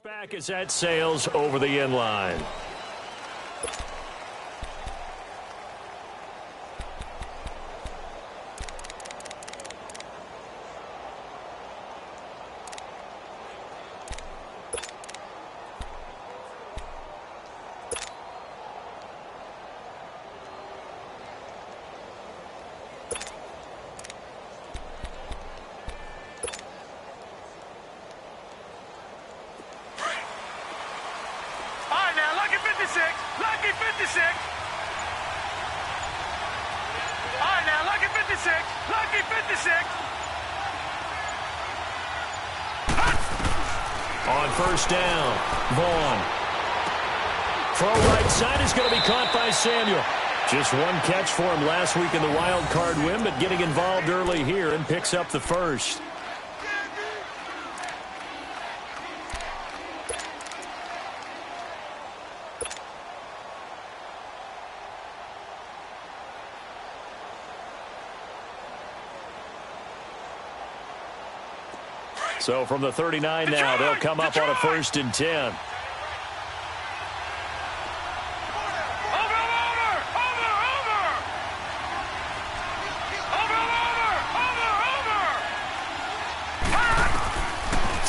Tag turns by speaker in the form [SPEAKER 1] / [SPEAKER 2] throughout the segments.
[SPEAKER 1] Back as that sails over the inline.
[SPEAKER 2] Lucky 56. All right, now, lucky 56. Lucky 56.
[SPEAKER 1] On first down, Vaughn. Throw right side is going to be caught by Samuel. Just one catch for him last week in the wild card win, but getting involved early here and picks up the first. So from the 39 now, they'll come up on a 1st and 10.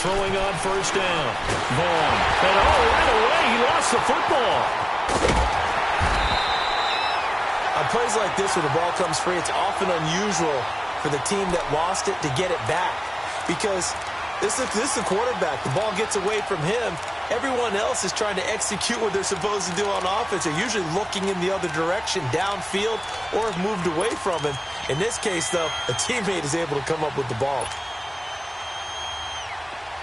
[SPEAKER 1] Throwing on first down. Vaughn. And right away, he lost the football.
[SPEAKER 3] On plays like this where the ball comes free, it's often unusual for the team that lost it to get it back. Because this is the quarterback. The ball gets away from him. Everyone else is trying to execute what they're supposed to do on offense. They're usually looking in the other direction, downfield, or have moved away from him. In this case, though, a teammate is able to come up with the ball.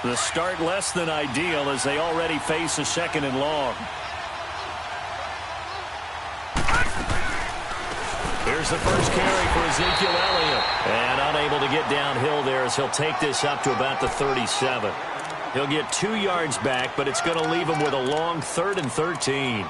[SPEAKER 1] The start less than ideal as they already face a 2nd and long. Here's the first carry for Ezekiel Elliott. And unable to get downhill there as he'll take this up to about the 37. He'll get 2 yards back, but it's going to leave him with a long 3rd and 13.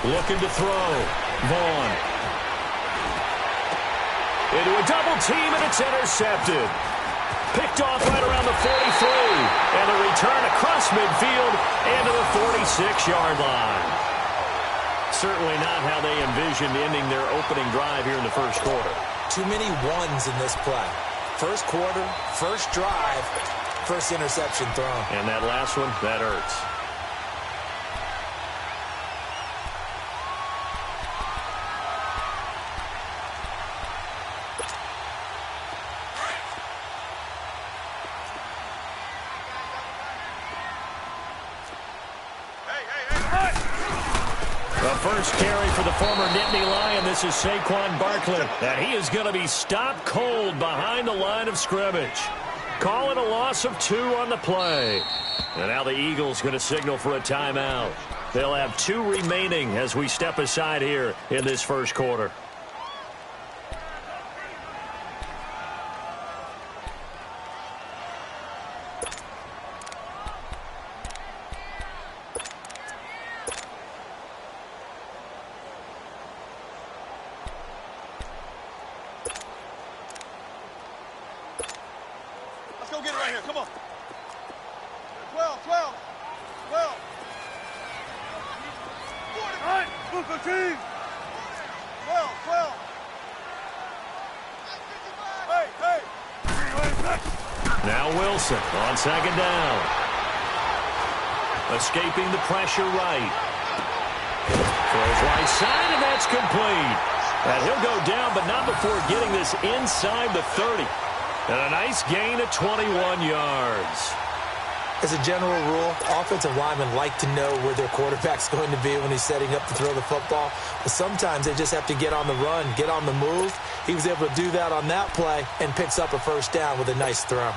[SPEAKER 1] Looking to throw. Vaughn. Into a double team, and it's intercepted. Picked off right around the 43. And the return across midfield into the 46-yard line. Certainly not how they envisioned ending their opening drive here in the first quarter.
[SPEAKER 3] Too many ones in this play. First quarter, first drive, first interception thrown.
[SPEAKER 1] And that last one, that hurts. First carry for the former Nittany Lion. This is Saquon Barkley. And he is going to be stopped cold behind the line of scrimmage. Call it a loss of 2 on the play. And now the Eagles going to signal for a timeout. They'll have 2 remaining as we step aside here in this first quarter.
[SPEAKER 2] Let's go get it right here. Come on. 12, 12, 12. 15. 12, 12. Hey, hey.
[SPEAKER 1] Now Wilson on 2nd down. Escaping the pressure right. Throws right side, and that's complete. And he'll go down, but not before getting this inside the 30. And a nice gain of 21 yards.
[SPEAKER 3] As a general rule, offensive linemen like to know where their quarterback's going to be when he's setting up to throw the football. But sometimes they just have to get on the run, get on the move. He was able to do that on that play and picks up a first down with a nice throw.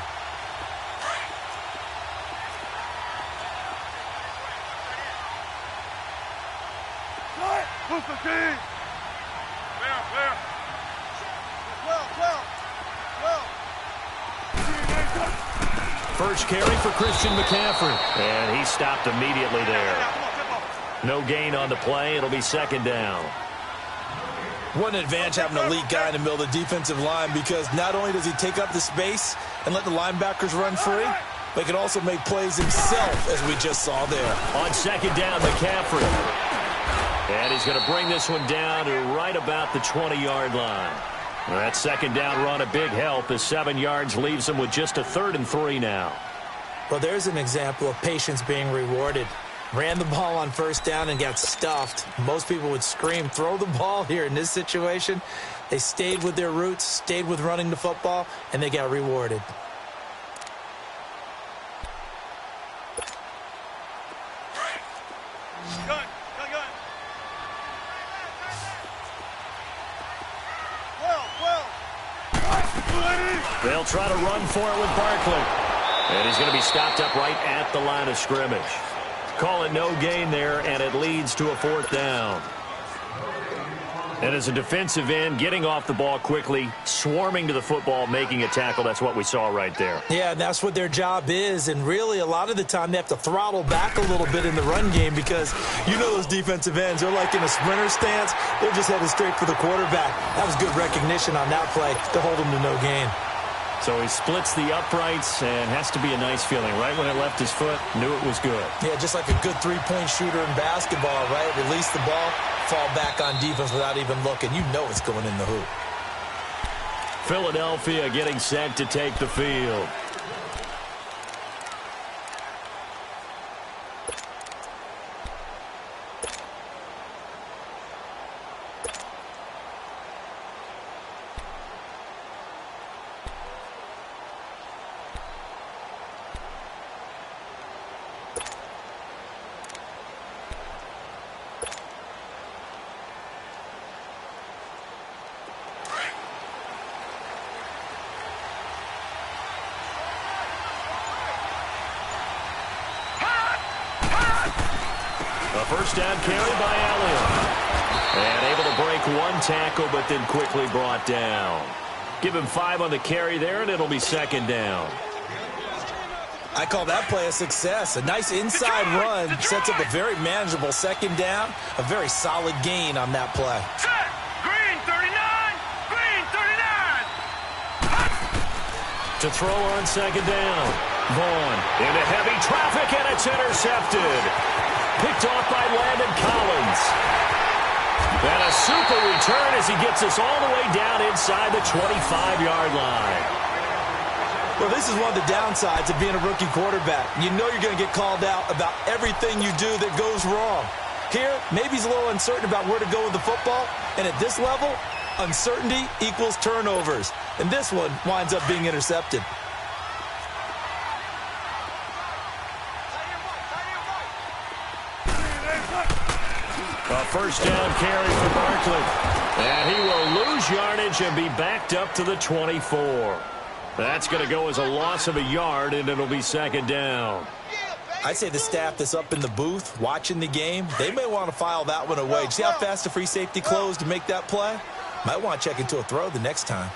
[SPEAKER 1] First carry for Christian McCaffrey. And he stopped immediately there. No gain on the play. It'll be second down.
[SPEAKER 3] What an advantage having an elite guy in the middle of the defensive line, because not only does he take up the space and let the linebackers run free, but he can also make plays himself, as we just saw there.
[SPEAKER 1] On second down, McCaffrey. And he's going to bring this one down to right about the 20-yard line. That second down run a big help as 7 yards leaves him with just a 3rd and 3 now.
[SPEAKER 3] Well, there's an example of patience being rewarded. Ran the ball on first down and got stuffed. Most people would scream, throw the ball here. In this situation, they stayed with their roots, stayed with running the football, and they got rewarded.
[SPEAKER 1] They'll try to run for it with Barkley. And he's going to be stopped up right at the line of scrimmage. Call it no gain there, and it leads to a 4th down. And as a defensive end, getting off the ball quickly, swarming to the football, making a tackle, that's what we saw right there.
[SPEAKER 3] Yeah, and that's what their job is. And really, a lot of the time, they have to throttle back a little bit in the run game, because you know those defensive ends, they're like in a sprinter stance. They're just headed straight for the quarterback. That was good recognition on that play to hold him to no gain.
[SPEAKER 1] So he splits the uprights, and has to be a nice feeling. Right when it left his foot, knew it was good.
[SPEAKER 3] Yeah, just like a good three-point shooter in basketball, right? Release the ball, fall back on defense without even looking. You know it's going in the hoop.
[SPEAKER 1] Philadelphia getting set to take the field. First down carry by Elliott. And able to break one tackle, but then quickly brought down. Give him 5 on the carry there, and it'll be second down.
[SPEAKER 3] I call that play a success. A nice inside run sets up a very manageable second down. A very solid gain on that play.
[SPEAKER 2] Green 39! Green 39!
[SPEAKER 1] To throw on second down. Vaughn into heavy traffic, and it's intercepted. Picked off by Landon Collins. And a super return as he gets us all the way down inside the 25-yard line.
[SPEAKER 3] Well, this is one of the downsides of being a rookie quarterback. You know you're going to get called out about everything you do that goes wrong. Here, maybe he's a little uncertain about where to go with the football. And at this level, uncertainty equals turnovers. And this one winds up being intercepted.
[SPEAKER 1] A first down carry for Barkley. And he will lose yardage and be backed up to the 24. That's going to go as a loss of a yard, and it'll be second down.
[SPEAKER 3] I'd say the staff that's up in the booth watching the game, they may want to file that one away. See how fast the free safety closed to make that play? Might want to check into a throw the next time.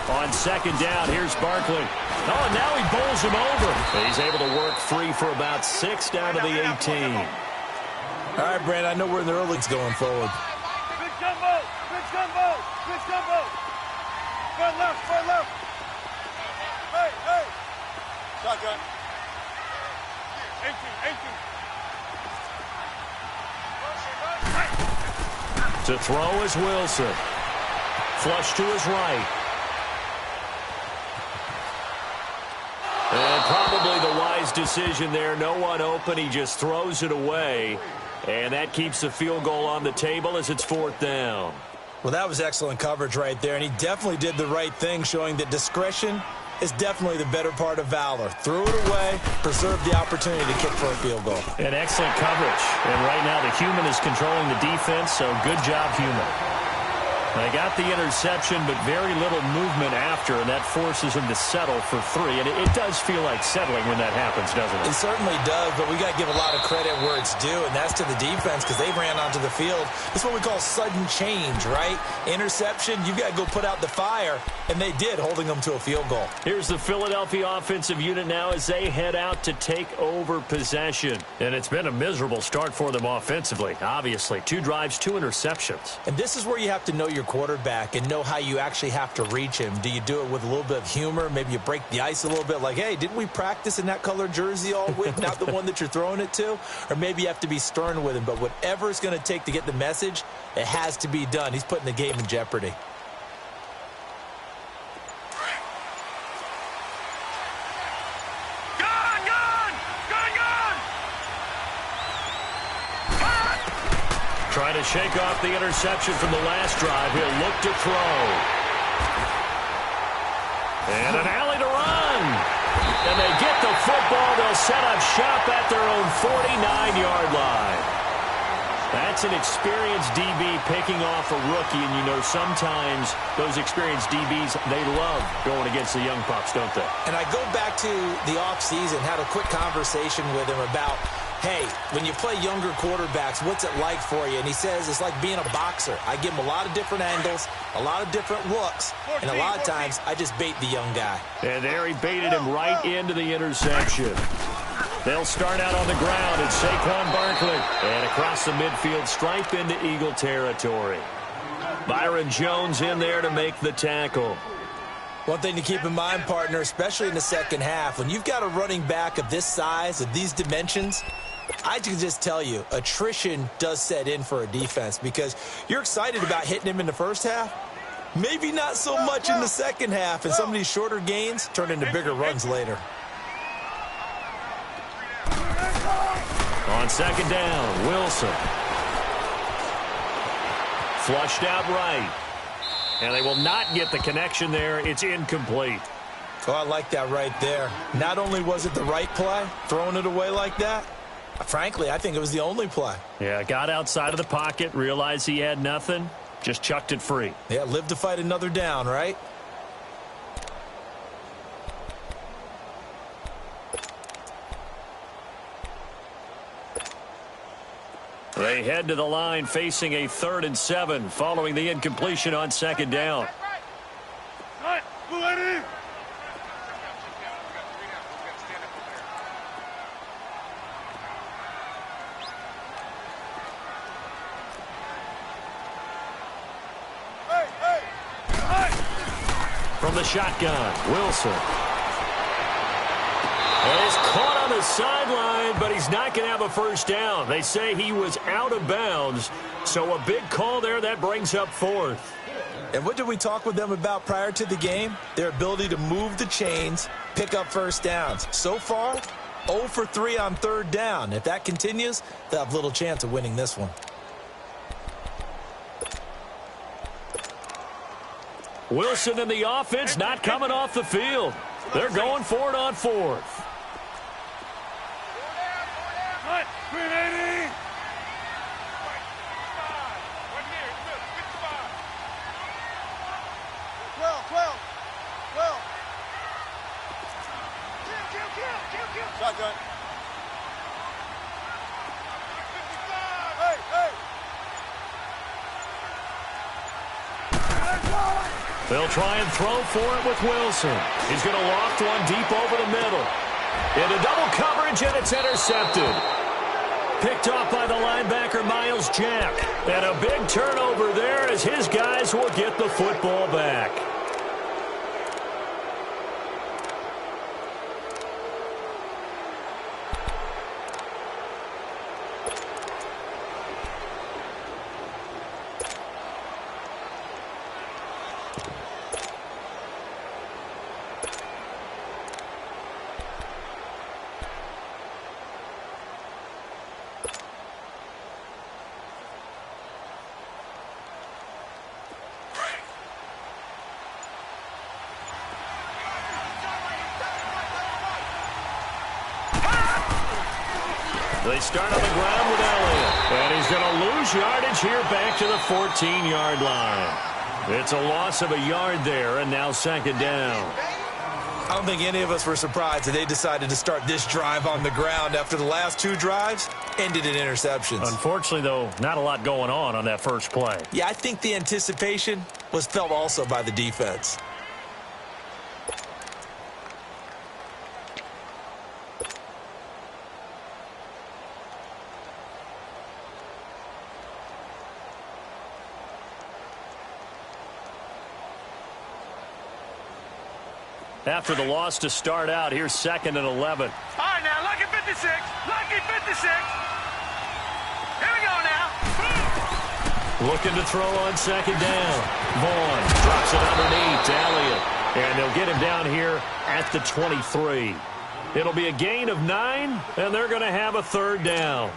[SPEAKER 1] On second down, here's Barkley. Oh, and now he bowls him over. He's able to work free for about 6 down to the 18.
[SPEAKER 3] All right, Brand, I know we're in the early going forward.
[SPEAKER 2] Big jumbo! Big jumbo! Big jumbo! Front left! Front left! Hey! Hey! Shotgun. 18!
[SPEAKER 1] To throw is Wilson. Flush to his right. And probably the wise decision there. No one open. He just throws it away. And that keeps the field goal on the table as it's 4th down.
[SPEAKER 3] Well, that was excellent coverage right there, and he definitely did the right thing, showing that discretion is definitely the better part of valor. Threw it away, preserved the opportunity to kick for a field goal.
[SPEAKER 1] And excellent coverage. And right now the human is controlling the defense, so good job, human. They got the interception, but very little movement after, and that forces him to settle for 3. And it does feel like settling when that happens, doesn't it?
[SPEAKER 3] It certainly does, but we got to give a lot of credit where it's due, and that's to the defense because they ran onto the field. That's what we call sudden change, right? Interception, you've got to go put out the fire, and they did, holding them to a field goal.
[SPEAKER 1] Here's the Philadelphia offensive unit now as they head out to take over possession. And it's been a miserable start for them offensively, obviously. 2 drives, 2 interceptions.
[SPEAKER 3] And this is where you have to know your quarterback and know how you actually have to reach him. Do you do it with a little bit of humor? Maybe you break the ice a little bit like, hey, didn't we practice in that color jersey all week, not the one that you're throwing it to? Or maybe you have to be stern with him. But whatever it's going to take to get the message, it has to be done. He's putting the game in jeopardy.
[SPEAKER 1] Trying to shake off the interception from the last drive. He'll look to throw. And an alley to run. And they get the football. They'll set up shop at their own 49-yard line. That's an experienced DB picking off a rookie. And, you know, sometimes those experienced DBs, they love going against the young pups, don't they?
[SPEAKER 3] And I go back to the offseason, had a quick conversation with him about, hey, when you play younger quarterbacks, what's it like for you? And he says it's like being a boxer. I give him a lot of different angles, a lot of different looks, and a lot of times I just bait the young guy.
[SPEAKER 1] And there he baited him right into the interception. They'll start out on the ground. It's Saquon Barkley. And across the midfield stripe into Eagle territory. Byron Jones in there to make the tackle.
[SPEAKER 3] One thing to keep in mind, partner, especially in the second half, when you've got a running back of this size, of these dimensions, I can just tell you, attrition does set in for a defense because you're excited about hitting him in the first half. Maybe not so much in the second half, and some of these shorter gains turn into bigger runs later.
[SPEAKER 1] On second down, Wilson. Flushed out right. And they will not get the connection there. It's incomplete.
[SPEAKER 3] Oh, I like that right there. Not only was it the right play, throwing it away like that, frankly, I think it was the only play.
[SPEAKER 1] Yeah, got outside of the pocket, realized he had nothing, just chucked it free.
[SPEAKER 3] Yeah, live to fight another down, right?
[SPEAKER 1] They head to the line facing a 3rd and 7 following the incompletion on second down. From the shotgun, Wilson. And he's caught on the sideline, but he's not going to have a first down. They say he was out of bounds, so a big call there that brings up 4th.
[SPEAKER 3] And what did we talk with them about prior to the game? Their ability to move the chains, pick up first downs. So far, 0 for 3 on 3rd down. If that continues, they'll have little chance of winning this one.
[SPEAKER 1] Wilson and the offense not coming off the field. They're going for it on 4th.
[SPEAKER 2] 380. Shotgun. Hey, hey.
[SPEAKER 1] They'll try and throw for it with Wilson. He's going to loft one deep over the middle. Into double coverage, and it's intercepted. Picked off by the linebacker, Miles Jack. And a big turnover there as his guys will get the football back. They start on the ground with Elliott. And he's going to lose yardage here back to the 14-yard line. It's a loss of a yard there, and now second down.
[SPEAKER 3] I don't think any of us were surprised that they decided to start this drive on the ground after the last two drives ended in interceptions.
[SPEAKER 1] Unfortunately, though, not a lot going on that first play.
[SPEAKER 3] Yeah, I think the anticipation was felt also by the defense.
[SPEAKER 1] After the loss to start out, here's 2nd and 11.
[SPEAKER 2] All right, now, lucky 56. Lucky 56. Here we go now.
[SPEAKER 1] Looking to throw on second down. Vaughn drops it underneath to Elliott. And they'll get him down here at the 23. It'll be a gain of 9, and they're going to have a third down.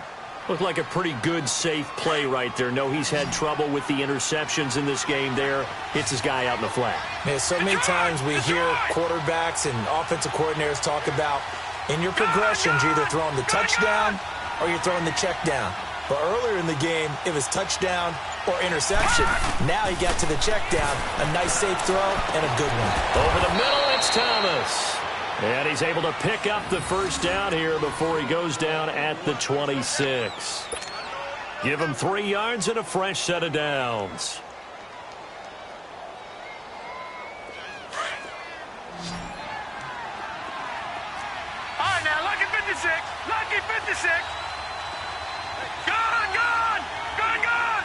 [SPEAKER 1] Looked like a pretty good, safe play right there. No, he's had trouble with the interceptions in this game there. Hits his guy out in the flat.
[SPEAKER 3] Man, so many times we hear quarterbacks and offensive coordinators talk about in your progressions, you're either throwing the touchdown or you're throwing the check down. But earlier in the game, it was touchdown or interception. Now he got to the check down, a nice safe throw, and a good one.
[SPEAKER 1] Over the middle, it's Thomas. And he's able to pick up the first down here before he goes down at the 26. Give him 3 yards and a fresh set of downs.
[SPEAKER 2] All right, now, lucky 56. Lucky 56. Gone, gone. Gone, gone.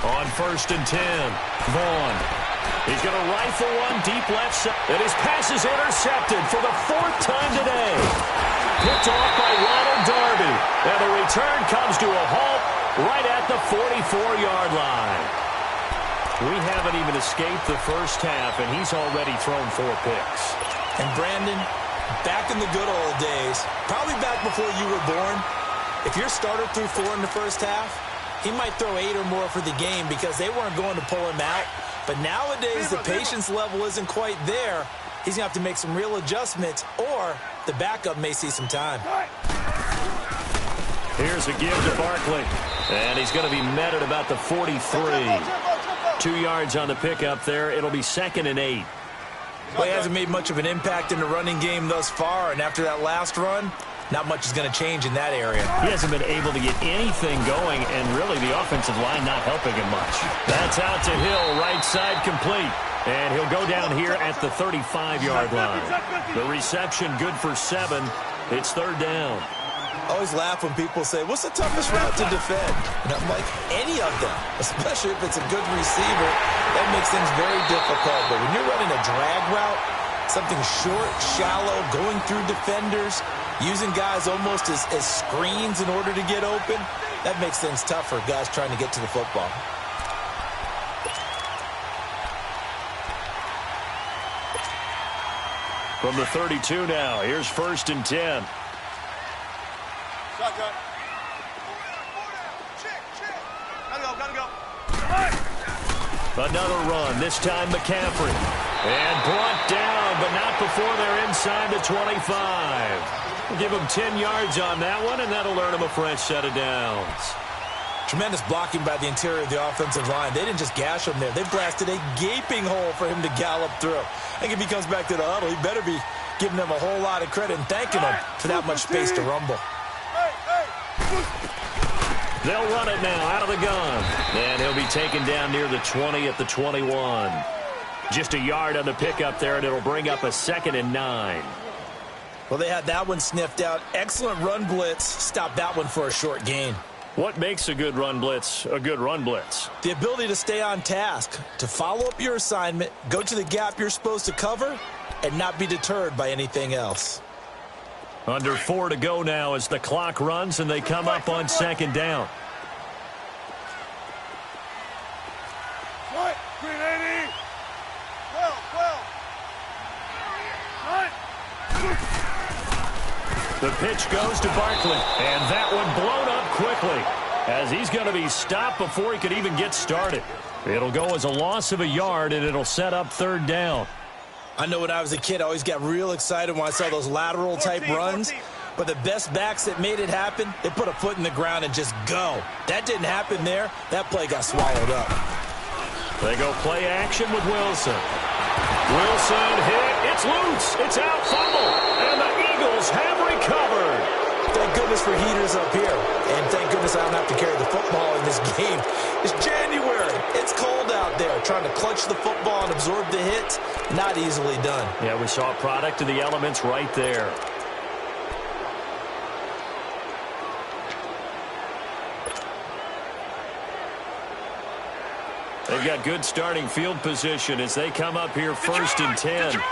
[SPEAKER 1] On 1st and 10, Vaughn. He's going to rifle one deep left side. And his pass is intercepted for the 4th time today. Picked off by Ronald Darby. And the return comes to a halt right at the 44-yard line. We haven't even escaped the first half, and he's already thrown 4 picks.
[SPEAKER 3] And Brandon, back in the good old days, probably back before you were born, if your starter threw 4 in the first half, he might throw 8 or more for the game because they weren't going to pull him out. But nowadays, the patience level isn't quite there. He's going to have to make some real adjustments, or the backup may see some time.
[SPEAKER 1] Here's a give to Barkley. And he's going to be met at about the 43. 2 yards on the pickup there. It'll be 2nd and 8.
[SPEAKER 3] Well, he hasn't made much of an impact in the running game thus far, and after that last run, not much is going to change in that area.
[SPEAKER 1] He hasn't been able to get anything going, and really the offensive line not helping him much. That's out to Hill, right side complete. And he'll go down here at the 35-yard line. The reception good for 7. It's 3rd down.
[SPEAKER 3] I always laugh when people say, what's the toughest route to defend? And I'm like, any of them, especially if it's a good receiver. That makes things very difficult. But when you're running a drag route, something short, shallow, going through defenders, using guys almost as screens in order to get open, that makes things tough for guys trying to get to the football.
[SPEAKER 1] From the 32 now, here's 1st and 10.
[SPEAKER 2] Shotgun. Gotta go.
[SPEAKER 1] Another run, this time McCaffrey. And brought down, but not before they're inside the 25. We'll give him 10 yards on that one, and that'll earn him a fresh set of downs.
[SPEAKER 3] Tremendous blocking by the interior of the offensive line. They didn't just gash him there. They blasted a gaping hole for him to gallop through. I think if he comes back to the huddle, he better be giving them a whole lot of credit and thanking them for that much space to rumble.
[SPEAKER 1] They'll run it now out of the gun. And he'll be taken down near the 20 at the 21. Just a yard on the pickup there, and it'll bring up a 2nd and 9.
[SPEAKER 3] Well, they had that one sniffed out. Excellent run blitz. Stopped that one for a short gain.
[SPEAKER 1] What makes a good run blitz a good run blitz?
[SPEAKER 3] The ability to stay on task, to follow up your assignment, go to the gap you're supposed to cover, and not be deterred by anything else.
[SPEAKER 1] Under 4 to go now as the clock runs, and they come up on 2nd down.
[SPEAKER 2] Right, 380. 12. Right.
[SPEAKER 1] The pitch goes to Barkley, and that one blown up quickly as he's going to be stopped before he could even get started. It'll go as a loss of a yard, and it'll set up 3rd down.
[SPEAKER 3] I know when I was a kid, I always got real excited when I saw those lateral type runs. But the best backs that made it happen, they put a foot in the ground and just go. That didn't happen there. That play got swallowed up.
[SPEAKER 1] They go play action with Wilson. Wilson hit. It's loose. It's out. Fumble. And the Eagles have recovered.
[SPEAKER 3] Thank goodness for heaters up here. And thank goodness I don't have to carry the football in this game. It's January. It's cold out there. Trying to clutch the football and absorb the hits, not easily done.
[SPEAKER 1] Yeah, we saw a product of the elements right there. They've got good starting field position as they come up here first and 10.
[SPEAKER 2] All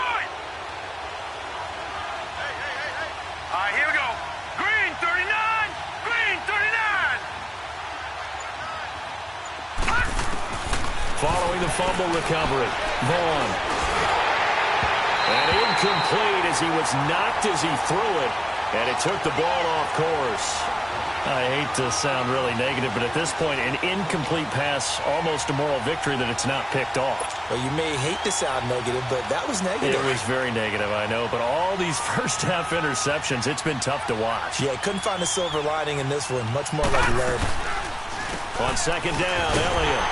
[SPEAKER 2] right, here we go. Green, 39. Green, 39.
[SPEAKER 1] Following the fumble recovery, Vaughn. And incomplete as he was knocked as he threw it. And it took the ball off course. I hate to sound really negative, but at this point, an incomplete pass, almost a moral victory that it's not picked off.
[SPEAKER 3] Well, you may hate to sound negative, but that was negative.
[SPEAKER 1] It was very negative, I know. But all these first-half interceptions, it's been tough to watch.
[SPEAKER 3] Yeah, couldn't find a silver lining in this one. Much more like lead.
[SPEAKER 1] On second down, Elliott.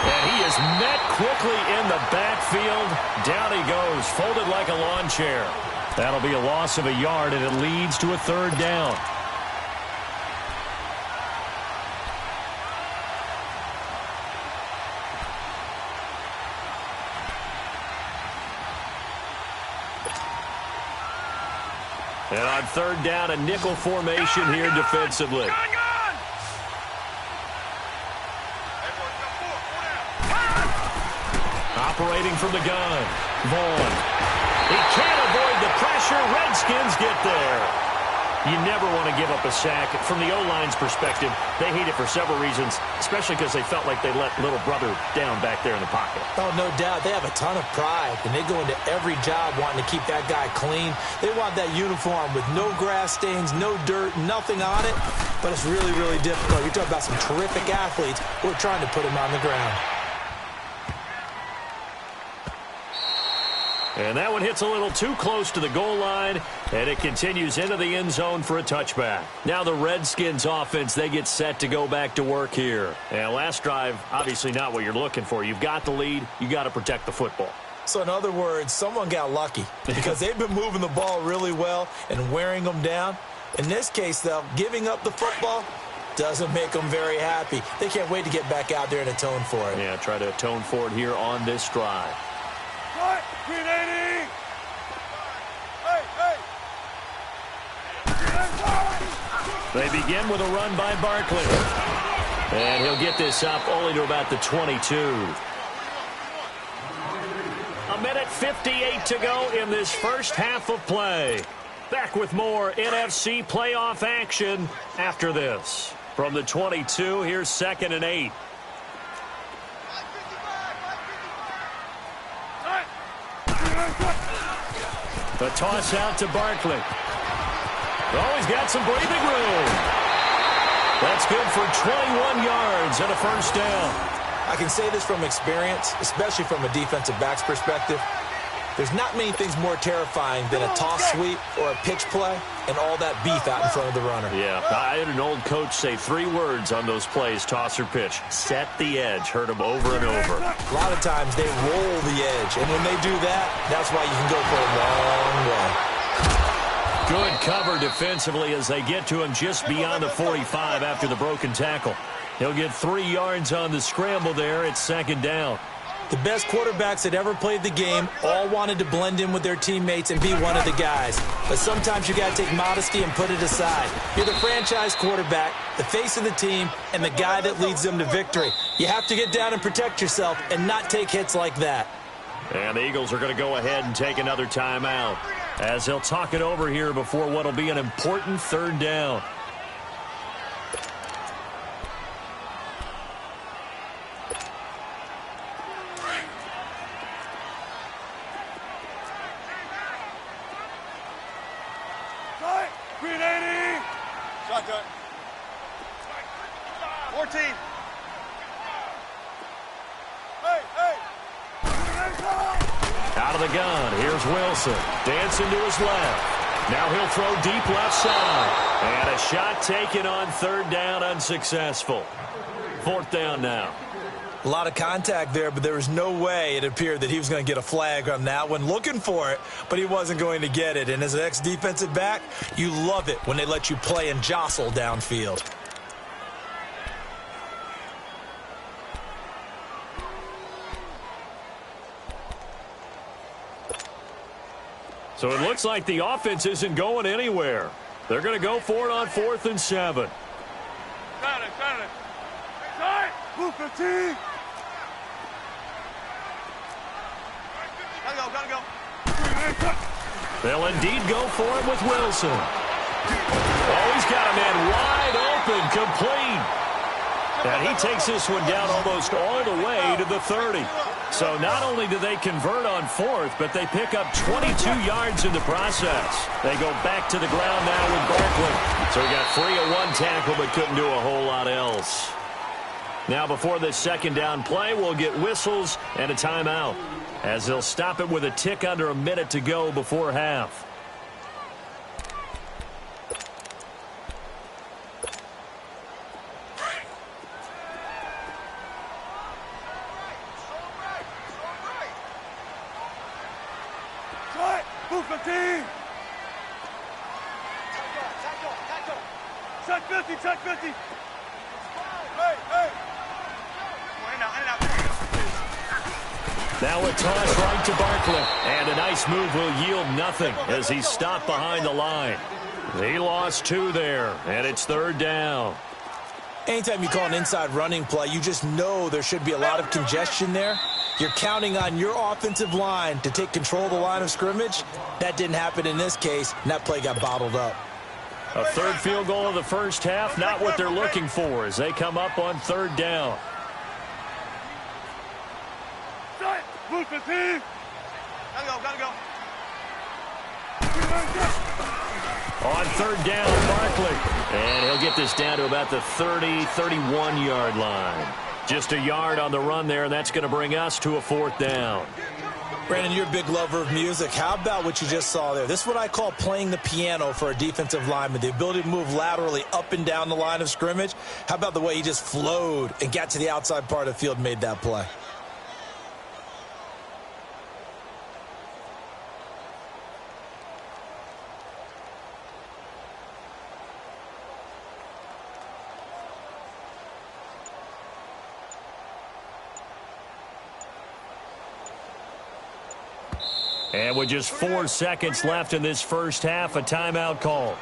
[SPEAKER 1] And he is met quickly in the backfield. Down he goes, folded like a lawn chair. That'll be a loss of a yard, and it leads to a third down. And on third down, a nickel formation here defensively. Operating from the gun, Vaughn. He can't avoid the pressure. Redskins get there. You never want to give up a sack. From the O-line's perspective, they hate it for several reasons, especially because they felt like they let little brother down back there in the pocket.
[SPEAKER 3] Oh, no doubt. They have a ton of pride, and they go into every job wanting to keep that guy clean. They want that uniform with no grass stains, no dirt, nothing on it. But it's really, really difficult. You're talking about some terrific athletes who are trying to put him on the ground.
[SPEAKER 1] And that one hits a little too close to the goal line, and it continues into the end zone for a touchback. Now the Redskins offense, they get set to go back to work here. And last drive, obviously not what you're looking for. You've got the lead. You got to protect the football.
[SPEAKER 3] So in other words, someone got lucky because they've been moving the ball really well and wearing them down. In this case, though, giving up the football doesn't make them very happy. They can't wait to get back out there and atone for it.
[SPEAKER 1] Yeah, try to atone for it here on this drive.
[SPEAKER 2] Right, Green 80. Hey.
[SPEAKER 1] They begin with a run by Barkley. And he'll get this up only to about the 22. A minute 58 to go in this first half of play. Back with more NFC playoff action after this. From the 22, here's 2nd and 8. The toss out to Barkley. Oh, he's got some breathing room. That's good for 21 yards and a first down.
[SPEAKER 3] I can say this from experience, especially from a defensive back's perspective. There's not many things more terrifying than a toss sweep or a pitch play and all that beef out in front of the runner.
[SPEAKER 1] Yeah, I had an old coach say 3 words on those plays, toss or pitch. Set the edge. Heard them over and over.
[SPEAKER 3] A lot of times they roll the edge, and when they do that, that's why you can go for a long way.
[SPEAKER 1] Good cover defensively as they get to him just beyond the 45 after the broken tackle. He'll get 3 yards on the scramble there. It's 2nd down.
[SPEAKER 3] The best quarterbacks that ever played the game all wanted to blend in with their teammates and be one of the guys. But sometimes you got to take modesty and put it aside. You're the franchise quarterback, the face of the team, and the guy that leads them to victory. You have to get down and protect yourself and not take hits like that.
[SPEAKER 1] And the Eagles are going to go ahead and take another timeout as they'll talk it over here before what will be an important 3rd down.
[SPEAKER 2] Green 80. Shotgun. 14. Hey.
[SPEAKER 1] Out of the gun, here's Wilson. Dancing to his left. Now he'll throw deep left side. And a shot taken on third down, unsuccessful. Fourth down now.
[SPEAKER 3] A lot of contact there, but there was no way it appeared that he was going to get a flag on that one. Looking for it, but he wasn't going to get it. And as an ex-defensive back, you love it when they let you play and jostle downfield.
[SPEAKER 1] So it looks like the offense isn't going anywhere. They're going to go for it on 4th and 7.
[SPEAKER 2] Got it. Start. Move 15. Gotta go.
[SPEAKER 1] They'll indeed go for it with Wilson. Oh, he's got a man wide open, complete. And he takes this one down almost all the way to the 30. So not only do they convert on 4th, but they pick up 22 yards in the process. They go back to the ground now with Barkley. So he got free of one tackle, but couldn't do a whole lot else. Now before this second down play, we'll get whistles and a timeout, as they'll stop it with a tick under a minute to go before half.
[SPEAKER 2] Move 15. Check 50. Hey.
[SPEAKER 1] Now a toss right to Barkley. And a nice move will yield nothing as he's stopped behind the line. He lost 2 there, and it's 3rd down.
[SPEAKER 3] Anytime you call an inside running play, you just know there should be a lot of congestion there. You're counting on your offensive line to take control of the line of scrimmage. That didn't happen in this case, and that play got bottled up.
[SPEAKER 1] A third field goal of the first half, not what they're looking for as they come up on 3rd down.
[SPEAKER 2] Move 15. Gotta go.
[SPEAKER 1] On 3rd down, Barkley. And he'll get this down to about the 30, 31-yard line. Just a yard on the run there, and that's going to bring us to a 4th down.
[SPEAKER 3] Brandon, you're a big lover of music. How about what you just saw there? This is what I call playing the piano for a defensive lineman, the ability to move laterally up and down the line of scrimmage. How about the way he just flowed and got to the outside part of the field and made that play?
[SPEAKER 1] And with just 4 seconds left in this first half, a timeout call.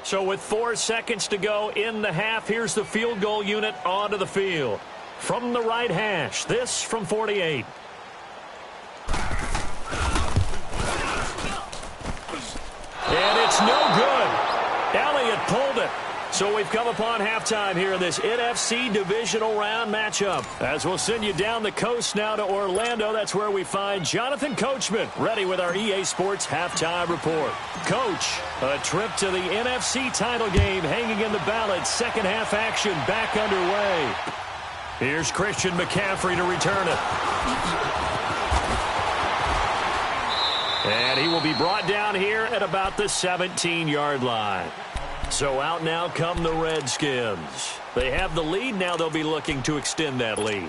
[SPEAKER 1] So with 4 seconds to go in the half, here's the field goal unit onto the field. From the right hash, this from 48. And it's no good. Elliott pulled it. So we've come upon halftime here in this NFC divisional round matchup. As we'll send you down the coast now to Orlando, that's where we find Jonathan Coachman, ready with our EA Sports halftime report. Coach, a trip to the NFC title game hanging in the balance. Second half action back underway. Here's Christian McCaffrey to return it. And he will be brought down here at about the 17-yard line. So out now come the Redskins. They have the lead. Now they'll be looking to extend that lead.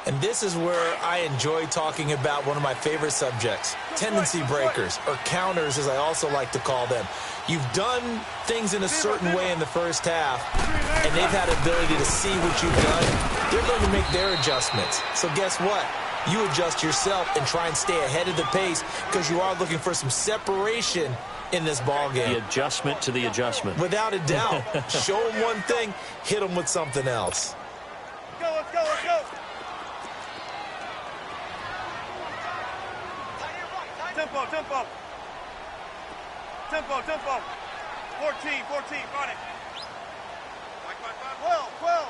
[SPEAKER 3] And this is where I enjoy talking about one of my favorite subjects, tendency breakers, or counters as I also like to call them. You've done things in a certain way in the first half, and they've had ability to see what you've done. They're going to make their adjustments. So guess what? You adjust yourself and try and stay ahead of the pace because you are looking for some separation in this ball game.
[SPEAKER 1] The adjustment to the adjustment.
[SPEAKER 3] Without a doubt. Show them one thing, hit them with something else.
[SPEAKER 2] Let's go. Tempo. 14, got it. 12.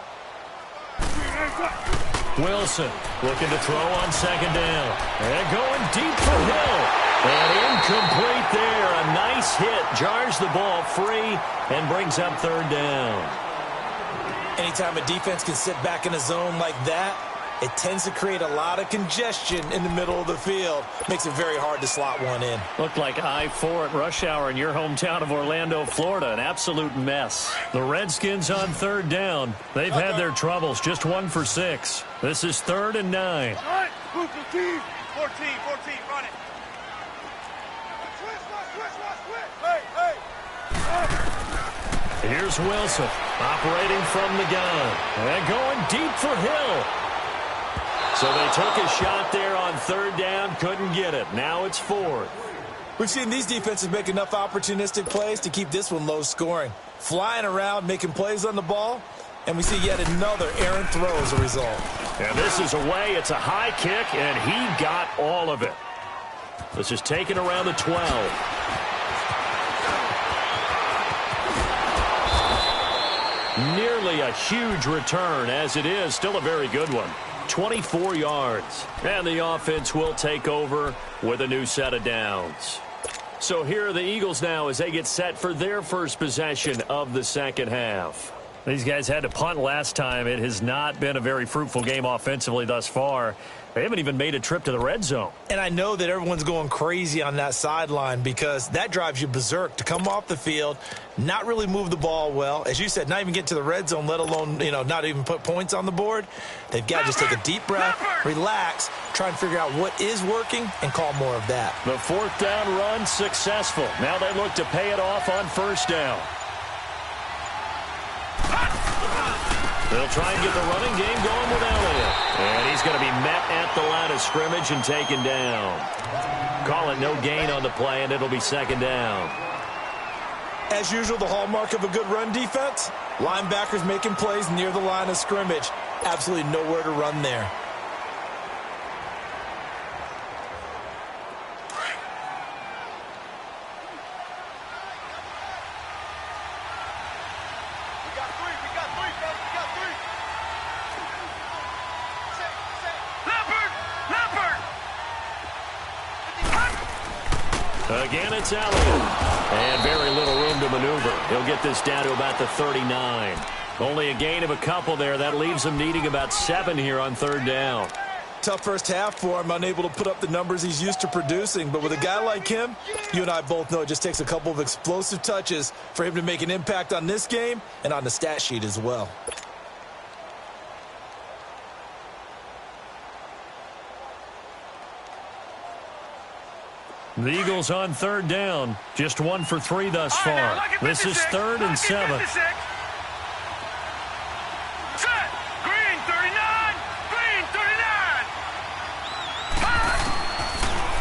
[SPEAKER 1] Wilson looking to throw on second down. And going deep for Hill. And incomplete there. A nice hit. Jars the ball free and brings up third down.
[SPEAKER 3] Anytime a defense can sit back in a zone like that, it tends to create a lot of congestion in the middle of the field. Makes it very hard to slot one in.
[SPEAKER 1] Looked like I-4 at rush hour in your hometown of Orlando, Florida. An absolute mess. The Redskins on third down. They've had their troubles. Just 1 for 6. This is 3rd and 9.
[SPEAKER 2] All right, move the team. 14, run it. Switch. Hey.
[SPEAKER 1] Here's Wilson operating from the gun. And going deep for Hill. So they took a shot there on 3rd down, couldn't get it. Now it's 4th.
[SPEAKER 3] We've seen these defenses make enough opportunistic plays to keep this one low scoring. Flying around, making plays on the ball, and we see yet another errant throw as a result.
[SPEAKER 1] And this is away. It's a high kick, and he got all of it. This is taken around the 12. Nearly a huge return, as it is. Still a very good one. 24 yards. And the offense will take over with a new set of downs. So here are the Eagles now as they get set for their first possession of the second half. These guys had to punt last time. It has not been a very fruitful game offensively thus far. They haven't even made a trip to the red zone.
[SPEAKER 3] And I know that everyone's going crazy on that sideline because that drives you berserk to come off the field, not really move the ball well. As you said, not even get to the red zone, let alone, not even put points on the board. They've got to just take a deep breath, relax, try and figure out what is working and call more of that.
[SPEAKER 1] The 4th down run successful. Now they look to pay it off on 1st down. They'll try and get the running game going with Elliott. And he's going to be met at the line of scrimmage and taken down. Call it no gain on the play, and it'll be 2nd down.
[SPEAKER 3] As usual, the hallmark of a good run defense, linebackers making plays near the line of scrimmage. Absolutely nowhere to run there.
[SPEAKER 1] Again, it's Elliott. And very little room to maneuver. He'll get this down to about the 39. Only a gain of a couple there. That leaves him needing about 7 here on 3rd down.
[SPEAKER 3] Tough first half for him, unable to put up the numbers he's used to producing. But with a guy like him, you and I both know it just takes a couple of explosive touches for him to make an impact on this game and on the stat sheet as well.
[SPEAKER 1] The Eagles on 3rd down. Just 1 for 3 thus far. This is 3rd and 7.
[SPEAKER 2] Set. Green 39.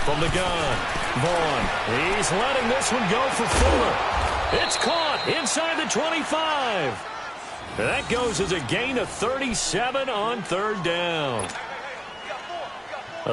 [SPEAKER 1] From the gun, Vaughn. He's letting this one go for Fuller. It's caught inside the 25. That goes as a gain of 37 on 3rd down.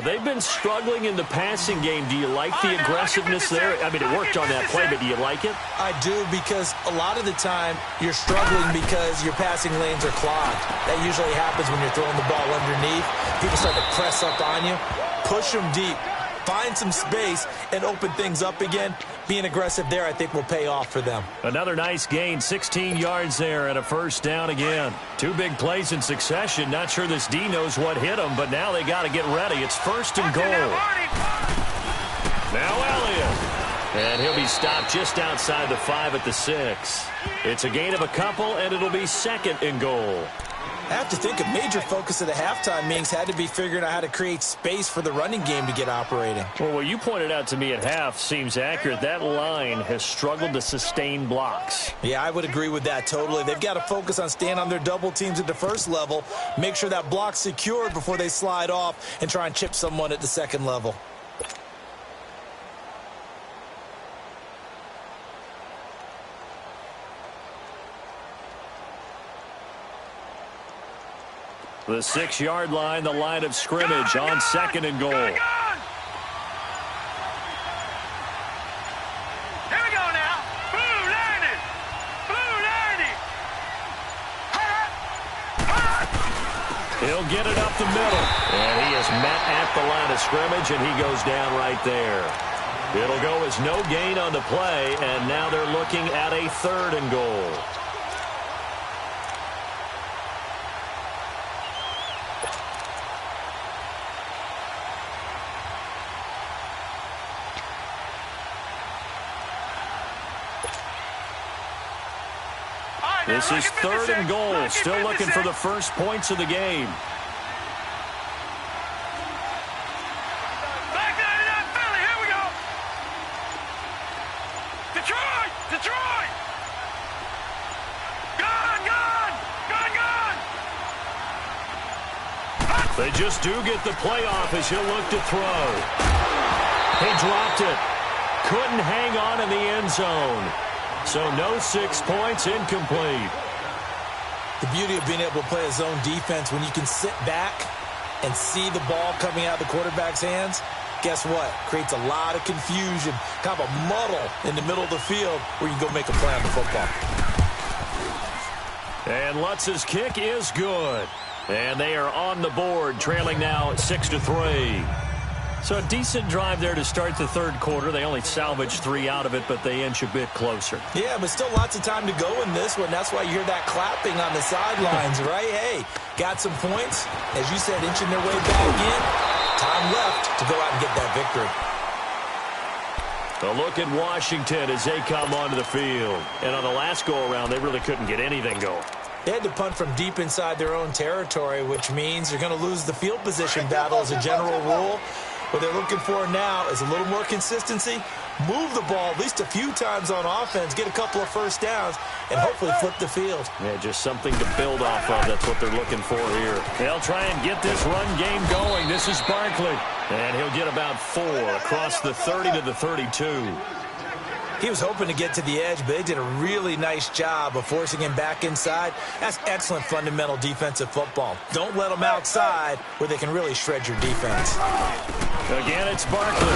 [SPEAKER 1] They've been struggling in the passing game. Do you like the aggressiveness there? I mean, it worked on that play, but do you like it?
[SPEAKER 3] I do, because a lot of the time you're struggling because your passing lanes are clogged. That usually happens when you're throwing the ball underneath. People start to press up on you, push them deep, find some space, and open things up again. Being aggressive there, I think, will pay off for them.
[SPEAKER 1] Another nice gain, 16 yards there, and a 1st down again. 2 big plays in succession. Not sure this D knows what hit them, but now they got to get ready. It's 1st and goal. Now Elliott. And he'll be stopped just outside the 5 at the 6. It's a gain of a couple, and it'll be 2nd and goal.
[SPEAKER 3] I have to think a major focus of the halftime meetings had to be figuring out how to create space for the running game to get operating.
[SPEAKER 1] Well, what you pointed out to me at half seems accurate. That line has struggled to sustain blocks.
[SPEAKER 3] Yeah, I would agree with that totally. They've got to focus on staying on their double teams at the first level, make sure that block's secured before they slide off and try and chip someone at the second level.
[SPEAKER 1] The 6-yard line, the line of scrimmage on 2nd and goal.
[SPEAKER 2] Here we go now. Blue 90. Blue 90.
[SPEAKER 1] He'll get it up the middle. And he is met at the line of scrimmage, and he goes down right there. It'll go as no gain on the play, and now they're looking at a 3rd and goal. This is 3rd and goal. Still looking for the first points of the game.
[SPEAKER 2] Detroit!
[SPEAKER 1] They just do get the playoff as he'll look to throw. He dropped it. Couldn't hang on in the end zone. So no 6 points, incomplete.
[SPEAKER 3] The beauty of being able to play a zone defense when you can sit back and see the ball coming out of the quarterback's hands, guess what? Creates a lot of confusion, kind of a muddle in the middle of the field where you can go make a play on the football.
[SPEAKER 1] And Lutz's kick is good. And they are on the board, trailing now 6-3. So a decent drive there to start the 3rd quarter. They only salvaged 3 out of it, but they inch a bit closer. Yeah, but still lots of time to go in this one. That's why you hear that clapping on the sidelines, right? Hey, got some points. As you said, inching their way back in. Time left to go out and get that victory. A look at Washington as they come onto the field. And on the last go-around, they really couldn't get anything going.
[SPEAKER 3] They had to punt from deep inside their own territory, which means you're going to lose the field position battle as a general rule. What they're looking for now is a little more consistency, move the ball at least a few times on offense, get a couple of first downs, and hopefully flip the field.
[SPEAKER 1] Yeah, just something to build off of. That's what they're looking for here. They'll try and get this run game going. This is Barkley, and he'll get about 4 across the 30 to the 32.
[SPEAKER 3] He was hoping to get to the edge, but they did a really nice job of forcing him back inside. That's excellent fundamental defensive football. Don't let them outside where they can really shred your defense.
[SPEAKER 1] Again, it's Barkley.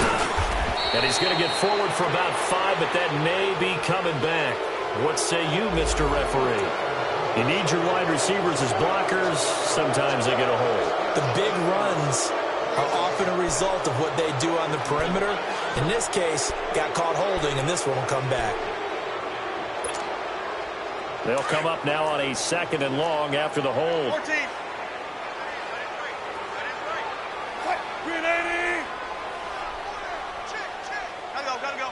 [SPEAKER 1] And he's going to get forward for about 5, but that may be coming back. What say you, Mr. Referee? You need your wide receivers as blockers. Sometimes they get a hold.
[SPEAKER 3] The big runs are often a result of what they do on the perimeter. In this case, got caught holding, and this one will come back.
[SPEAKER 1] They'll come up now on a 2nd and long after the hold.
[SPEAKER 2] 14. 380. Gotta go.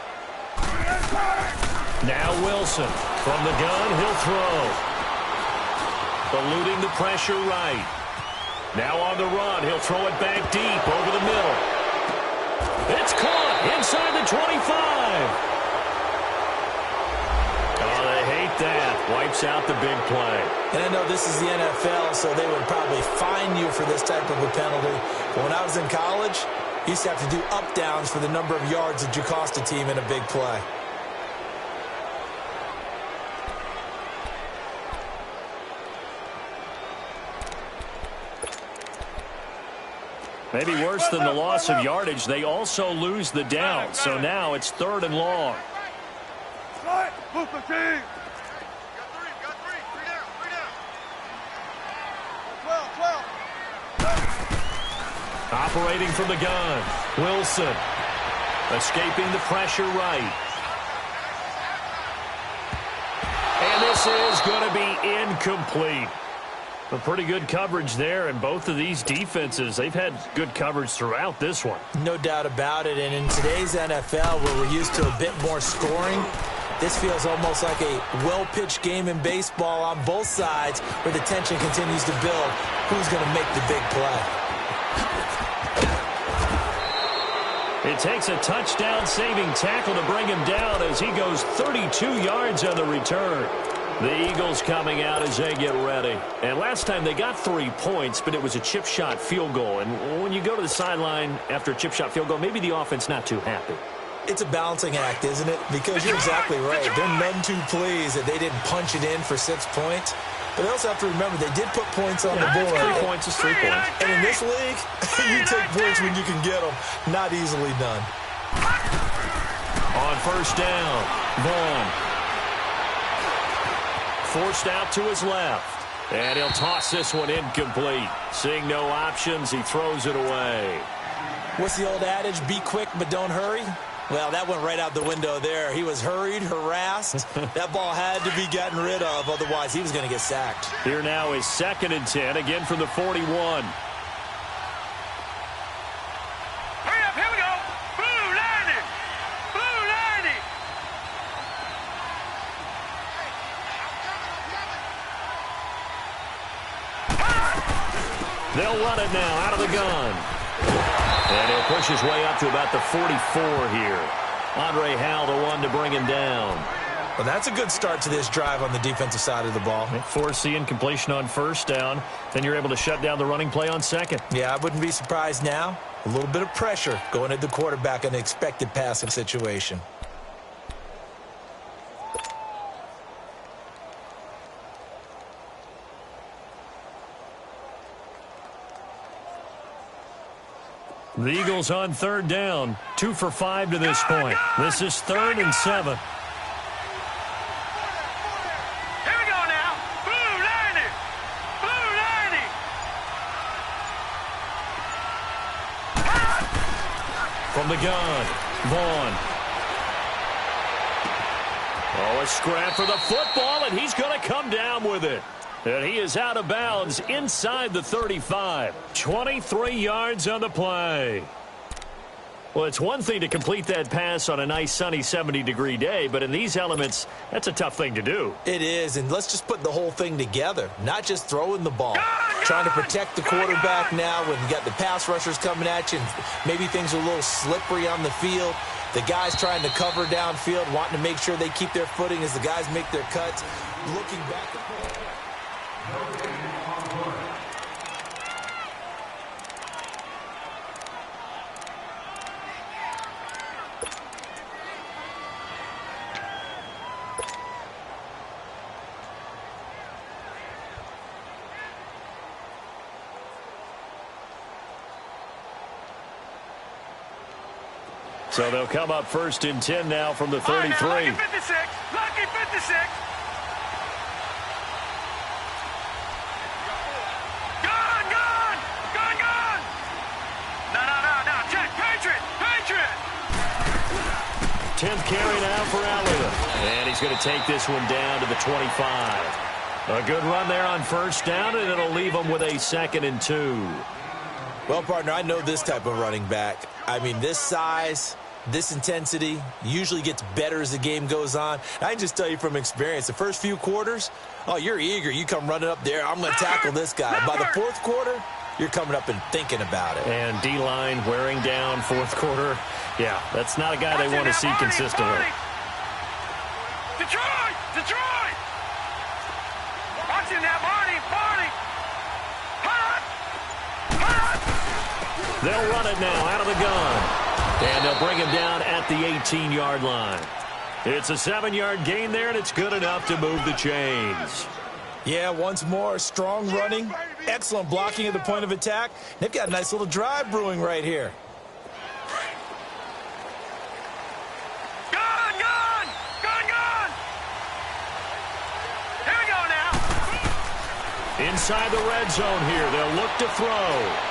[SPEAKER 1] Now Wilson from the gun, he'll throw. Eluding the pressure right. Now on the run, he'll throw it back deep over the middle. It's caught inside the 25. Oh, they hate that. Wipes out the big play.
[SPEAKER 3] And I know this is the NFL, so they would probably fine you for this type of a penalty. But when I was in college, you used to have to do up-downs for the number of yards that you cost a team in a big play.
[SPEAKER 1] Maybe worse than the loss of yardage, they also lose the down. So now it's 3rd and long.
[SPEAKER 2] Right, move the team. Got 3 down. 12.
[SPEAKER 1] Operating from the gun, Wilson. Escaping the pressure right. And this is going to be incomplete. A pretty good coverage there, and both of these defenses, they've had good coverage throughout this one.
[SPEAKER 3] No doubt about it, and in today's NFL, where we're used to a bit more scoring, this feels almost like a well-pitched game in baseball on both sides, where the tension continues to build. Who's going to make the big play?
[SPEAKER 1] It takes a touchdown-saving tackle to bring him down as he goes 32 yards on the return. The Eagles coming out as they get ready. And last time they got 3 points, but it was a chip shot field goal. And when you go to the sideline after a chip shot field goal, maybe the offense not too happy.
[SPEAKER 3] It's a balancing act, isn't it? Because you're exactly right. They're none too pleased that they didn't punch it in for 6 points. But they also have to remember they did put points on the board.
[SPEAKER 1] 3 points is 3 points.
[SPEAKER 3] And in this league, you take points when you can get them. Not easily done.
[SPEAKER 1] On 1st down, Vaughn. Forced out to his left. And he'll toss this one incomplete. Seeing no options, he throws it away.
[SPEAKER 3] What's the old adage? Be quick, but don't hurry? Well, that went right out the window there. He was hurried, harassed. That ball had to be gotten rid of. Otherwise, he was going to get sacked.
[SPEAKER 1] Here now is 2nd and 10, again from the 41.
[SPEAKER 2] Hurry up, here we go. Blue 90. Blue 90.
[SPEAKER 1] They'll run it now out of the gun. And he'll push his way up to about the 44 here. Andre Howell, the one to bring him down.
[SPEAKER 3] Well, that's a good start to this drive on the defensive side of the ball.
[SPEAKER 1] Forcing incompletion on first down. Then you're able to shut down the running play on second.
[SPEAKER 3] Yeah, I wouldn't be surprised now. A little bit of pressure going at the quarterback in an expected passing situation.
[SPEAKER 1] The Eagles on third down. 2 for 5 to this point. This is 3rd and 7.
[SPEAKER 2] Here we go now. Blue 90. Blue 90.
[SPEAKER 1] From the gun, Vaughn. Oh, a scrap for the football, and he's going to come down with it. And he is out of bounds inside the 35. 23 yards on the play. Well, it's one thing to complete that pass on a nice sunny 70-degree day, but in these elements, that's a tough thing to do.
[SPEAKER 3] It is, and let's just put the whole thing together, not just throwing the ball. Trying to protect the quarterback now when you got the pass rushers coming at you, and maybe things are a little slippery on the field. The guys trying to cover downfield, wanting to make sure they keep their footing as the guys make their cuts. Looking back at
[SPEAKER 1] So they'll come up 1st and 10 now from the 33.
[SPEAKER 2] Lucky 56. Lucky 56. Gone, gone. Gone, gone. No. Check. Patriot. Patriot.
[SPEAKER 1] 10th carry now for Elliott. And he's going to take this one down to the 25. A good run there on first down, and it'll leave them with a 2nd and 2.
[SPEAKER 3] Well, partner, I know this type of running back. I mean, this size, this intensity usually gets better as the game goes on. I can just tell you from experience, the first few quarters, oh, you're eager. You come running up there, I'm going to tackle this guy. By the 4th quarter, you're coming up and thinking about it.
[SPEAKER 1] And D-line wearing down 4th quarter. Yeah, that's not a guy they want to see consistently.
[SPEAKER 2] Detroit! Detroit! Watching that, Marty!
[SPEAKER 1] They'll run it now out of the gun. And they'll bring him down at the 18-yard line. It's a 7-yard gain there, and it's good enough to move the chains.
[SPEAKER 3] Yeah, once more, strong running, excellent blocking at the point of attack. They've got a nice little drive brewing right here.
[SPEAKER 2] Gone! Here we go now.
[SPEAKER 1] Inside the red zone here, they'll look to throw.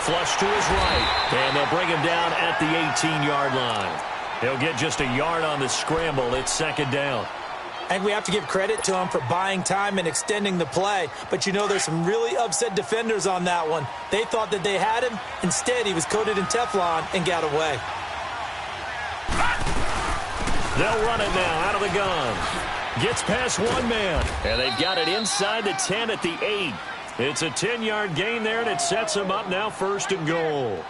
[SPEAKER 1] Flush to his right, and they'll bring him down at the 18-yard line. He'll get just a yard on the scramble. It's 2nd down.
[SPEAKER 3] And we have to give credit to him for buying time and extending the play. But, you know, there's some really upset defenders on that one. They thought that they had him. Instead, he was coated in Teflon and got away.
[SPEAKER 1] They'll run it now out of the gun. Gets past one man, and they've got it inside the 10 at the 8. It's a 10-yard gain there, and it sets them up now 1st and goal.